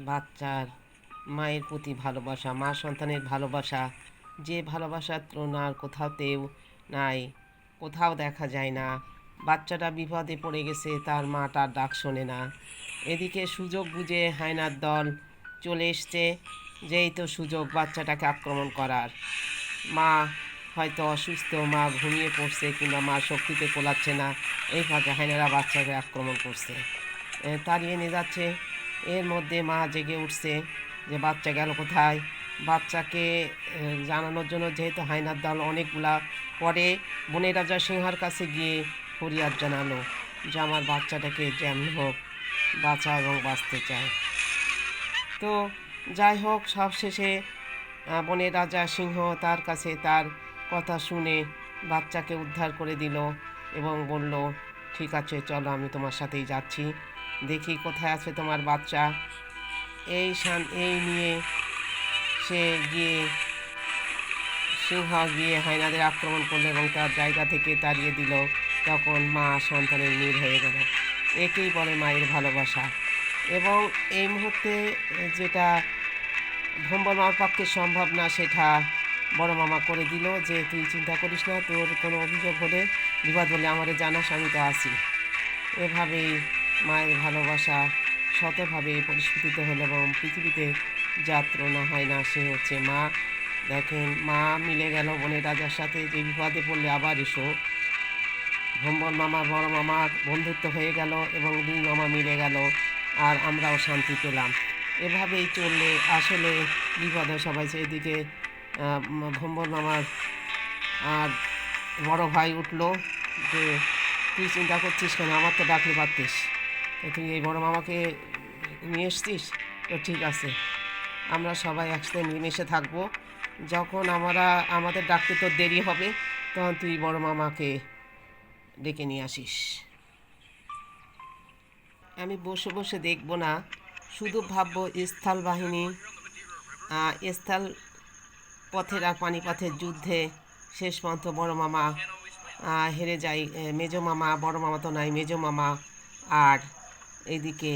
বাচ্চার মায়ের প্রতি ভালোবাসা, মা সন্তানের ভালোবাসা, যে ভালোবাসার তুলনা আর কোথাওতেও নাই, কোথাও দেখা যায় না। বাচ্চাটা বিপদে পড়ে গেছে, তার মা তার ডাক শোনে না। এদিকে সুযোগ বুঝে হায়নার দল চলে এসছে, যেই তো সুযোগ বাচ্চাটাকে আক্রমণ করার। মা হয়তো অসুস্থ, মা ঘুমিয়ে পড়ছে কিংবা মা শক্তিতে কোলাচ্ছে না, এই ফাঁকে হায়নারা বাচ্চাকে আক্রমণ করছে, তাড়িয়ে নিয়ে যাচ্ছে। এর মধ্যে মা জেগে উঠছে যে বাচ্চা গেল কোথায়। বাচ্চাকে জানানোর জন্য যেহেতু হায়নার দল অনেকগুলা, পরে বনের রাজা সিংহার কাছে গিয়ে ফরিয়াদ জানালো যে আমার বাচ্চাটাকে যেমন হোক বাঁচা এবং বাঁচতে চায়। তো যাই হোক, সবশেষে বনের রাজা সিংহ তার কাছে তার কথা শুনে বাচ্চাকে উদ্ধার করে দিল এবং বলল, ঠিক আছে চলো, আমি তোমার সাথেই যাচ্ছি, দেখি কোথায় আছে তোমার বাচ্চা। এই নিয়ে সে গিয়ে সিংহ গিয়ে হায়নাদের আক্রমণ করলো এবং তার জায়গা থেকে তাড়িয়ে দিল। তখন মা সন্তানের নীর হয়ে গেল। একেই বলে মায়ের ভালোবাসা। এবং এই মুহূর্তে যেটা ভম্বল মামার পক্ষে সম্ভব না, সেটা বড় মামা করে দিল যে তুই চিন্তা করিস না, তোর কোনো অভিযোগ হলে বিবাদ হলে আমারে জানাস, আমি তো আছি। এভাবেই মায়ের ভালোবাসা শতভাবে পরিস্ফুটিত হলো এবং পৃথিবীতে যাত্রা না হয় না, সে হচ্ছে মা। দেখেন, মা মিলে গেল বনের রাজার সাথে, যে বিপদে পড়লে আবার এসো। ভম্বল মামা বড় মামার বন্ধুত্ব হয়ে গেল এবং দুই মামা মিলে গেল, আর আমরাও শান্তি পেলাম। এভাবেই চললে আসলে বিপদে সবাই। এদিকে ভম্বল মামার আর বড় ভাই উঠলো যে তুই চিন্তা করছিস কেন, আমার তো ডাকলে পারতিস, তুই এই বড় মামাকে নিয়ে এসছিস, তো ঠিক আছে, আমরা সবাই একসাথে মিলেমিশে থাকবো। যখন আমাদের ডাকতে তোর দেরি হবে, তখন তুই বড় মামাকে ডেকে নিয়ে আসিস। আমি বসে বসে দেখব না, শুধু ভাববো স্থল বাহিনী, স্থল পথের আর পানিপথের যুদ্ধে শেষ পর্যন্ত বড় মামা হেরে যায়। মেজো মামা, বড় মামা তো নাই, মেজো মামা আর এদিকে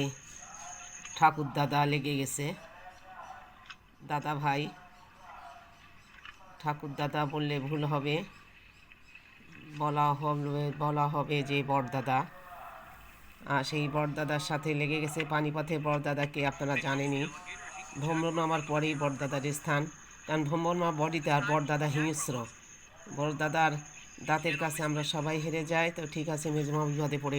ঠাকুর দাদা লেগে গেছে, দাদা ভাই। ঠাকুর দাদা বললে ভুল হবে, বলা হবে যে বড়দাদা। সেই বড়দাদার সাথে লেগে গেছে। পানিপথে বড়দাদাকে আপনারা জানেনই, ভ্রমণ আমার পরেই বড়দাদার স্থান, কারণ ভ্রমণ মা বডিতে আর বড়দাদা হিংস্র। বড়দাদার দাঁতের কাছে আমরা সবাই হেরে যাই। তো ঠিক আছে, মেজমা বিপদে পড়ে